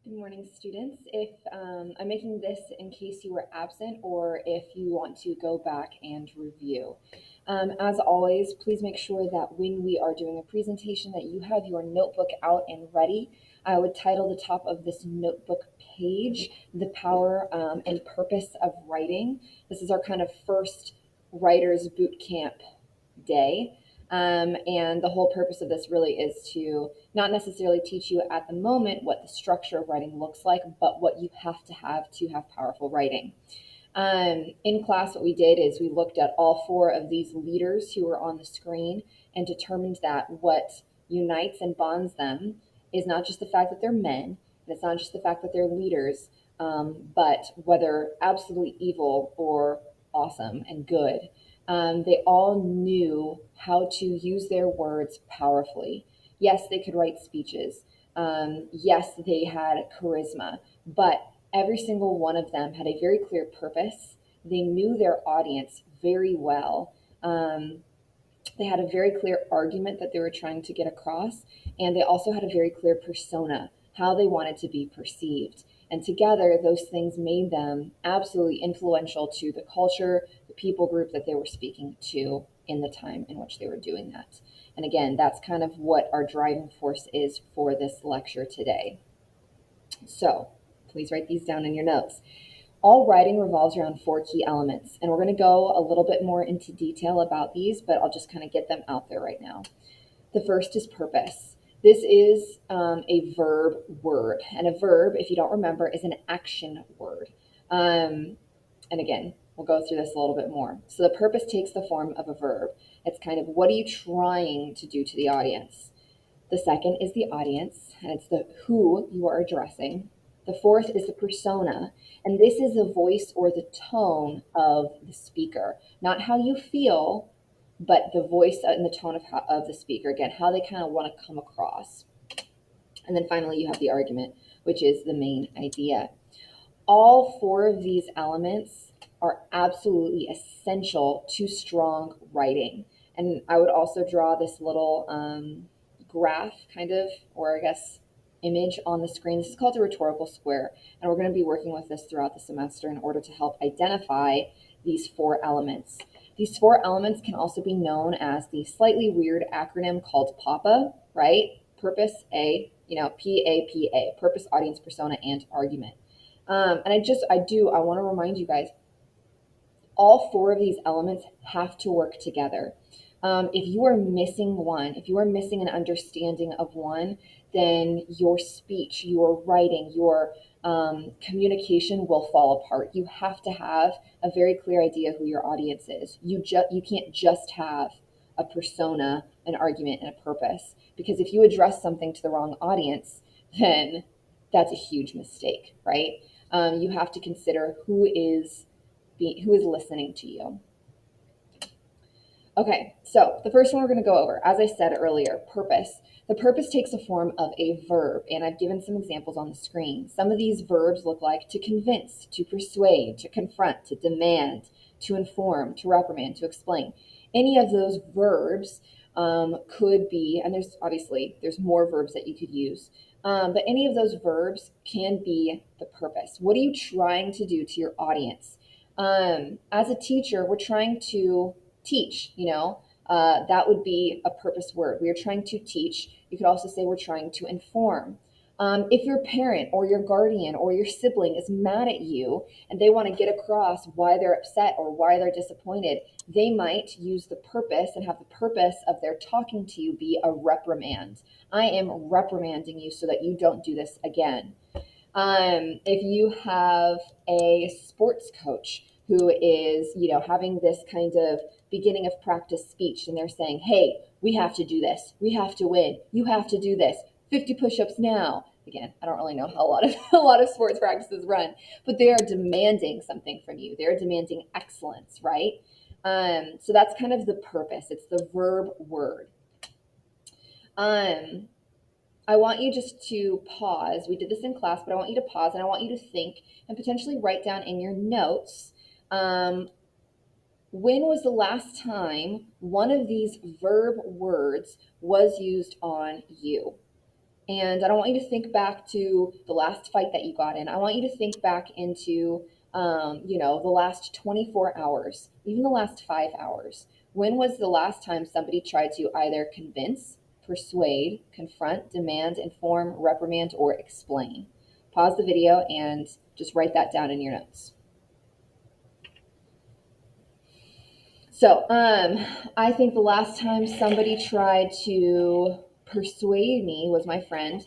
Good morning, students. If I'm making this in case you were absent or if you want to go back and review. As always, please make sure that when we are doing a presentation that you have your notebook out and ready. I would title the top of this notebook page, The Power and Purpose of Writing. This is our kind of first writer's boot camp day. And the whole purpose of this really is to not necessarily teach you at the moment what the structure of writing looks like, but what you have to have powerful writing. In class, what we did is we looked at all four of these leaders who were on the screen and determined that what unites and bonds them is not just the fact that they're men, and it's not just the fact that they're leaders, but whether absolutely evil or awesome and good. They all knew how to use their words powerfully. Yes, they could write speeches. Yes, they had charisma, but every single one of them had a very clear purpose. They knew their audience very well. They had a very clear argument that they were trying to get across, and they also had a very clear persona, how they wanted to be perceived. And together, those things made them absolutely influential to the culture, the people group that they were speaking to in the time in which they were doing that. And again, that's kind of what our driving force is for this lecture today. So please write these down in your notes. All writing revolves around four key elements, and we're going to go a little bit more into detail about these, but I'll just kind of get them out there right now. The first is purpose. This is a verb word, and a verb, if you don't remember, is an action word. And again, we'll go through this a little bit more. So the purpose takes the form of a verb. It's kind of, what are you trying to do to the audience? The second is the audience, and it's the who you are addressing. The fourth is the persona, and this is the voice or the tone of the speaker, not how you feel, but the voice and the tone of the speaker, again, how they kind of want to come across. And then finally, you have the argument, which is the main idea. All four of these elements are absolutely essential to strong writing. And I would also draw this little graph kind of, or I guess image on the screen. This is called a rhetorical square, and we're going to be working with this throughout the semester in order to help identify these four elements. These four elements can also be known as the slightly weird acronym called PAPA, right? Purpose, A, PAPA, purpose, audience, persona, and argument. And I want to remind you guys, all four of these elements have to work together. If you are missing one, if you are missing an understanding of one, then your speech, your writing, your communication will fall apart. You have to have a very clear idea who your audience is. You can't just have a persona, an argument, and a purpose, because if you address something to the wrong audience, then that's a huge mistake, right? You have to consider who is listening to you. Okay, so the first one we're going to go over, as I said earlier, purpose. The purpose takes the form of a verb, and I've given some examples on the screen. Some of these verbs look like to convince, to persuade, to confront, to demand, to inform, to reprimand, to explain. Any of those verbs could be, and there's more verbs that you could use, but any of those verbs can be the purpose. What are you trying to do to your audience? As a teacher, we're trying to teach, that would be a purpose word. We are trying to teach. You could also say we're trying to inform. If your parent or your guardian or your sibling is mad at you and they want to get across why they're upset or why they're disappointed, they might use the purpose and have the purpose of their talking to you be a reprimand. I am reprimanding you so that you don't do this again. If you have a sports coach who is, having this kind of beginning of practice speech, and they're saying, hey, we have to do this. We have to win. You have to do this. 50 push-ups now. Again, I don't really know how a lot of sports practices run, but they are demanding something from you. They're demanding excellence, right? So that's kind of the purpose. It's the verb word. I want you just to pause. We did this in class, but I want you to pause and I want you to think and potentially write down in your notes, when was the last time one of these verb words was used on you? And I don't want you to think back to the last fight that you got in. I want you to think back into, the last 24 hours, even the last 5 hours. When was the last time somebody tried to either convince, persuade, confront, demand, inform, reprimand, or explain? Pause the video and just write that down in your notes. So, I think the last time somebody tried to persuade me was my friend.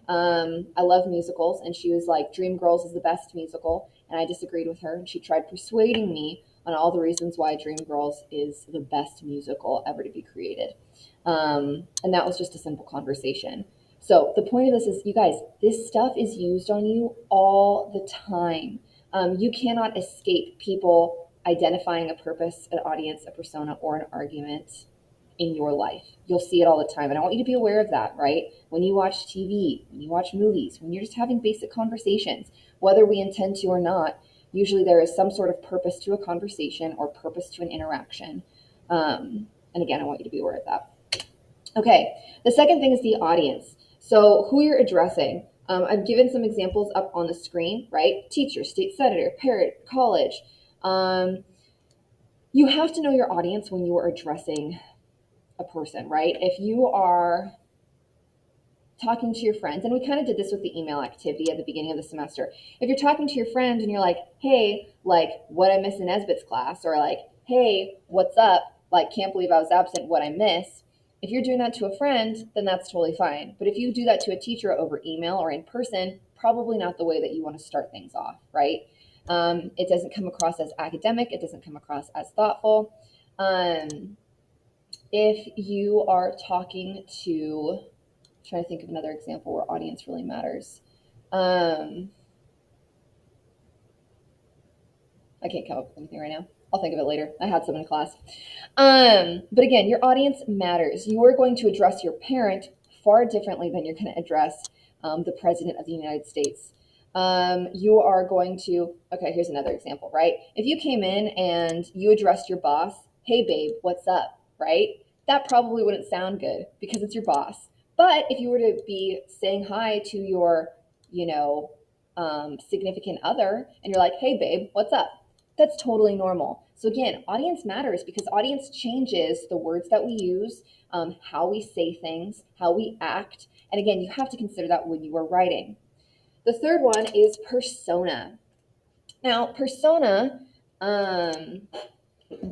I love musicals, and she was like, Dreamgirls is the best musical, and I disagreed with her, and she tried persuading me on all the reasons why Dreamgirls is the best musical ever to be created. And that was just a simple conversation. So the point of this is, you guys, this stuff is used on you all the time. You cannot escape people identifying a purpose, an audience, a persona, or an argument in your life. You'll see it all the time. And I want you to be aware of that, right? When you watch TV, when you watch movies, when you're just having basic conversations, whether we intend to or not, usually there is some sort of purpose to a conversation or purpose to an interaction. And again, I want you to be aware of that. Okay, the second thing is the audience. So who you're addressing. I've given some examples up on the screen, right? Teacher, state senator, parent, college. You have to know your audience when you are addressing a person, right? If you are talking to your friends, and we kind of did this with the email activity at the beginning of the semester. If you're talking to your friend and you're like, hey, like, what I miss in Nesbitt's class, or like, hey, what's up? Like, can't believe I was absent, what I miss. If you're doing that to a friend, then that's totally fine. But if you do that to a teacher over email or in person, probably not the way that you want to start things off, right? It doesn't come across as academic. It doesn't come across as thoughtful. If you are talking to, trying to think of another example where audience really matters. I can't come up with anything right now. I'll think of it later. I had some in class. But again, your audience matters. You are going to address your parent far differently than you're going to address the President of the United States. You are going to, okay, here's another example, right? If you came in and you addressed your boss, hey babe, what's up, right? That probably wouldn't sound good because it's your boss. But if you were to be saying hi to your, significant other and you're like, hey babe, what's up? That's totally normal. So again, audience matters because audience changes the words that we use, how we say things, how we act. And again, you have to consider that when you are writing. The third one is persona. Now, persona, I'm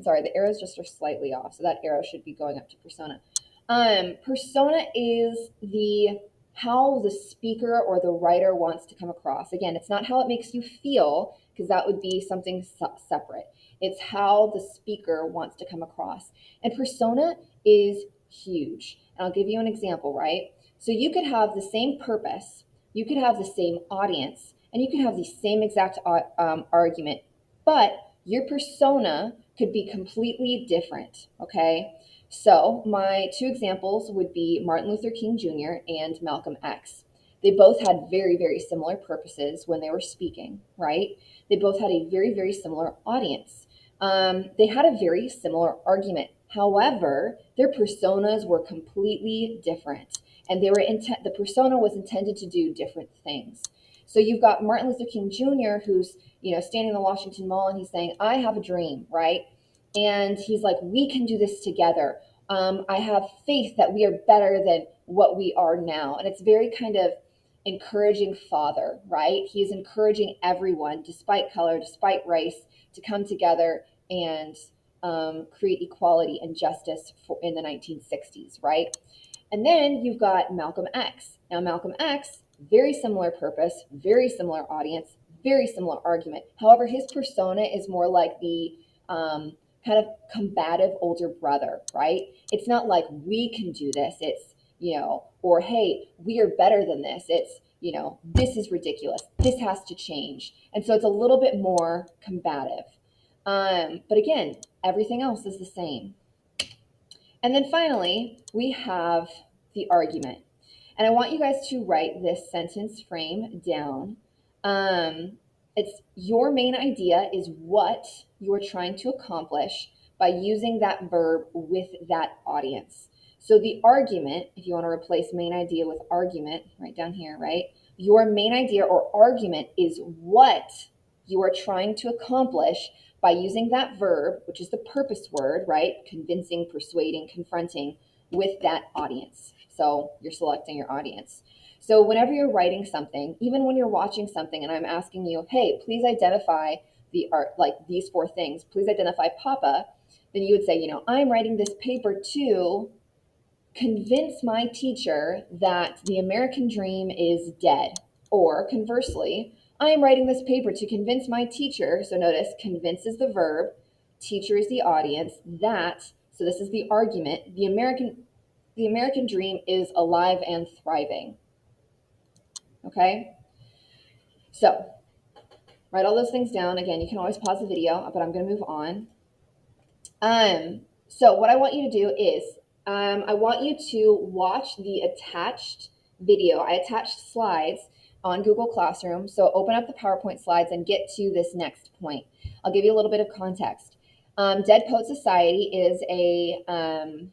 sorry, the arrows just are slightly off. So that arrow should be going up to persona. Persona is the how the speaker or the writer wants to come across. Again, it's not how it makes you feel, because that would be something separate. It's how the speaker wants to come across. And persona is huge. And I'll give you an example, right? So you could have the same purpose, you could have the same audience, and you could have the same exact argument, but your persona could be completely different, okay? So my two examples would be Martin Luther King Jr. and Malcolm X. They both had very, very similar purposes when they were speaking, right? They both had a very, very similar audience. They had a very similar argument. However, their personas were completely different, and they were the persona was intended to do different things. So you've got Martin Luther King Jr., who's standing in the Washington Mall, and he's saying, "I have a dream," right? And he's like, we can do this together. I have faith that we are better than what we are now. And it's very kind of encouraging father, right? He is encouraging everyone, despite color, despite race, to come together and create equality and justice in the 1960s, right? And then you've got Malcolm X. Now, Malcolm X, very similar purpose, very similar audience, very similar argument. However, his persona is more like the kind of combative older brother, right? It's not like we can do this. It's, or hey, we are better than this. It's, this is ridiculous. This has to change. And so it's a little bit more combative. But again, everything else is the same. And then finally, we have the argument. And I want you guys to write this sentence frame down. It's your main idea is what you are trying to accomplish by using that verb with that audience. So the argument, if you want to replace main idea with argument, right down here, right? Your main idea or argument is what you are trying to accomplish by using that verb, which is the purpose word, right? Convincing, persuading, confronting with that audience. So you're selecting your audience. So whenever you're writing something, even when you're watching something and I'm asking you, hey, please identify the art, like these four things, please identify Papa, then you would say, I'm writing this paper to convince my teacher that the American dream is dead. Or conversely, I am writing this paper to convince my teacher, so notice convince is the verb, teacher is the audience, that, so this is the argument, the American dream is alive and thriving. Okay? So, write all those things down. Again, you can always pause the video, but I'm going to move on. So what I want you to do is I want you to watch the attached video. I attached slides on Google Classroom. So open up the PowerPoint slides and get to this next point. I'll give you a little bit of context. Dead Poet Society is a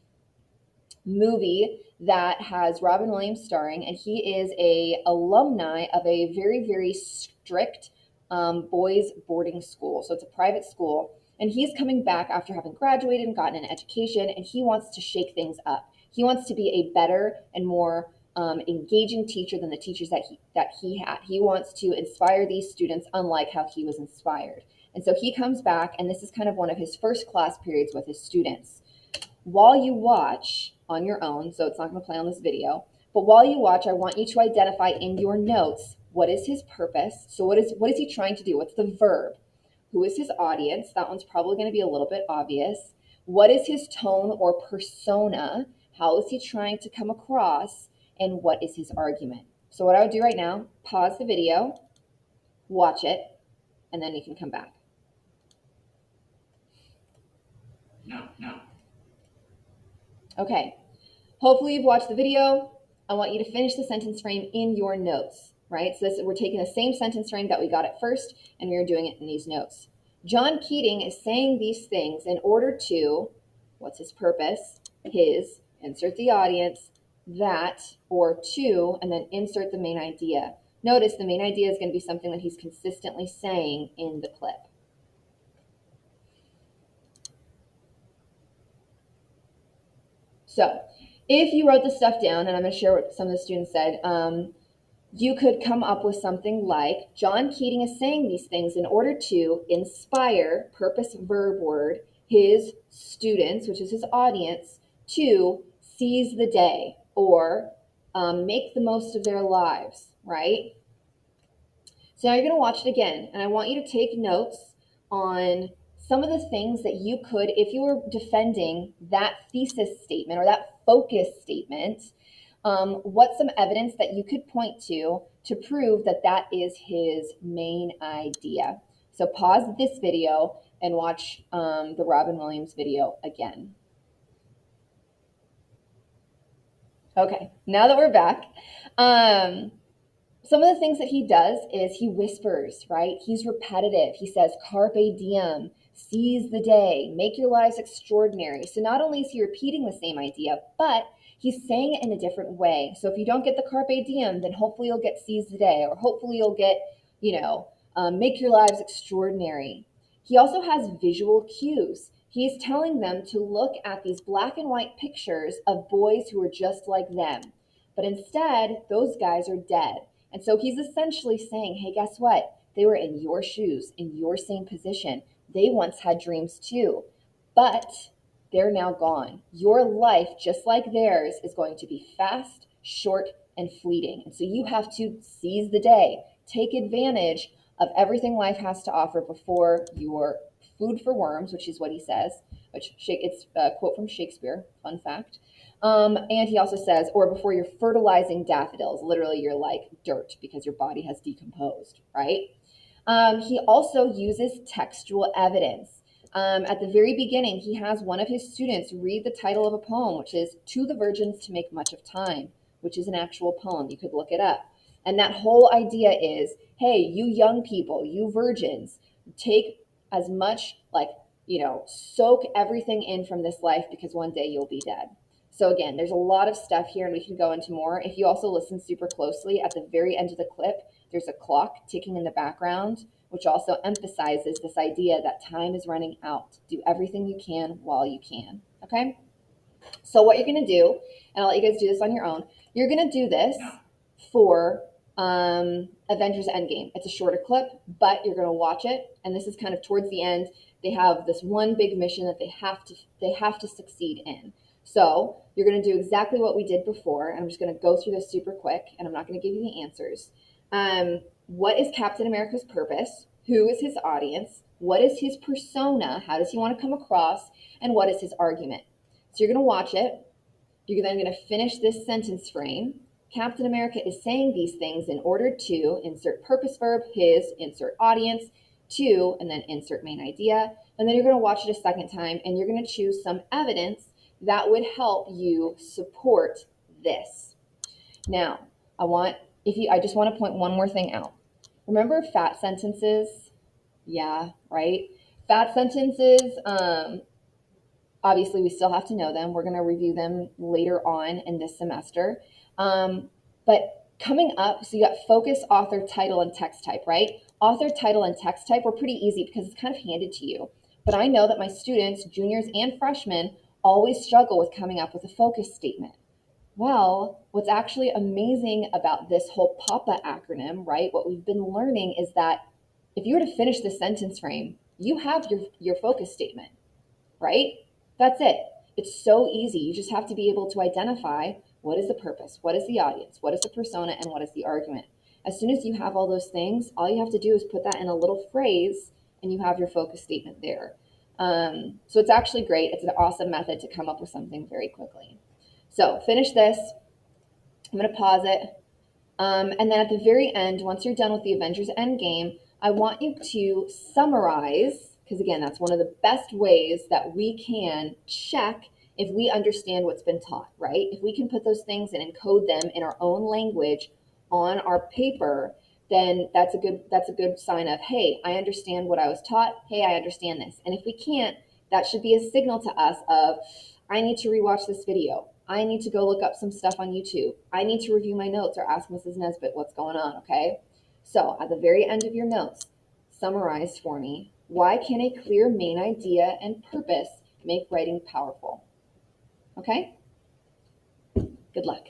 movie that has Robin Williams starring, and he is a alumni of a very, very strict boys boarding school. So it's a private school, and he's coming back after having graduated and gotten an education, and he wants to shake things up. He wants to be a better and more engaging teacher than the teachers that he had. He wants to inspire these students, unlike how he was inspired. And so he comes back, and this is kind of one of his first class periods with his students. While you watch on your own, so it's not going to play on this video, but while you watch, I want you to identify in your notes what is his purpose. So what is he trying to do? What's the verb? Who is his audience? That one's probably going to be a little bit obvious. What is his tone or persona? How is he trying to come across? And what is his argument? So what I would do right now, pause the video, watch it, and then you can come back. No. Okay, hopefully you've watched the video. I want you to finish the sentence frame in your notes, right? So we're taking the same sentence frame that we got at first, and we are doing it in these notes. John Keating is saying these things in order to, what's his purpose? His, insert the audience, that, or to, and then insert the main idea. Notice the main idea is going to be something that he's consistently saying in the clip. So if you wrote this stuff down, and I'm going to share what some of the students said, you could come up with something like, John Keating is saying these things in order to inspire, purpose verb word, his students, which is his audience, to seize the day or make the most of their lives, right? So now you're going to watch it again, and I want you to take notes on some of the things that you could, if you were defending that thesis statement or that focus statement, what's some evidence that you could point to prove that that is his main idea. So pause this video and watch the Robin Williams video again. Okay, now that we're back, some of the things that he does is he whispers, right? He's repetitive. He says, carpe diem, seize the day, make your lives extraordinary. So not only is he repeating the same idea, but he's saying it in a different way. So if you don't get the carpe diem, then hopefully you'll get seize the day, or hopefully you'll get, make your lives extraordinary. He also has visual cues. He's telling them to look at these black and white pictures of boys who are just like them. But instead, those guys are dead. And so he's essentially saying, hey, guess what? They were in your shoes, in your same position. They once had dreams too, but they're now gone. Your life, just like theirs, is going to be fast, short, and fleeting. And so you have to seize the day, take advantage of everything life has to offer before your food for worms, which is what he says, which it's a quote from Shakespeare, fun fact. And he also says, or before you're fertilizing daffodils, literally you're like dirt because your body has decomposed, right? He also uses textual evidence. At the very beginning, he has one of his students read the title of a poem, which is To the Virgins to Make Much of Time, which is an actual poem. You could look it up. And that whole idea is, hey, you young people, you virgins, take as much, soak everything in from this life because one day you'll be dead. So again, there's a lot of stuff here and we can go into more. If you also listen super closely, at the very end of the clip, there's a clock ticking in the background, which also emphasizes this idea that time is running out. Do everything you can while you can, okay? So what you're gonna do, and I'll let you guys do this on your own, you're gonna do this for Avengers Endgame. It's a shorter clip, but you're gonna watch it, and this is kind of towards the end. They have this one big mission that they have to succeed in. So you're gonna do exactly what we did before, and I'm just gonna go through this super quick, and I'm not gonna give you the answers. What is Captain America's purpose? Who is his audience? What is his persona? How does he want to come across? And what is his argument? So you're going to watch it. You're then going to finish this sentence frame. Captain America is saying these things in order to insert purpose verb, his, insert audience, to, and then insert main idea. And then you're going to watch it a second time and you're going to choose some evidence that would help you support this. Now, I just want to point one more thing out. Remember fat sentences? Yeah, right? Fat sentences, obviously, we still have to know them. We're going to review them later on in this semester. But coming up, so you got focus, author, title, and text type, right? Author, title, and text type were pretty easy because it's kind of handed to you. But I know that my students, juniors and freshmen, always struggle with coming up with a focus statement. Well, what's actually amazing about this whole PAPA acronym, right? What we've been learning is that if you were to finish the sentence frame, you have your focus statement, right? That's it. It's so easy. You just have to be able to identify what is the purpose, what is the audience, what is the persona, and what is the argument. As soon as you have all those things, all you have to do is put that in a little phrase and you have your focus statement there. So it's actually great. It's an awesome method to come up with something very quickly. So finish this. I'm going to pause it. And then at the very end, once you're done with the Avengers Endgame, I want you to summarize, because again, that's one of the best ways that we can check if we understand what's been taught, right? If we can put those things and encode them in our own language on our paper, then that's a good sign of, hey, I understand what I was taught. Hey, I understand this. And if we can't, that should be a signal to us of, I need to rewatch this video. I need to go look up some stuff on YouTube. I need to review my notes or ask Mrs. Nesbitt what's going on, okay? So at the very end of your notes, summarize for me, why can a clear main idea and purpose make writing powerful? Okay? Good luck.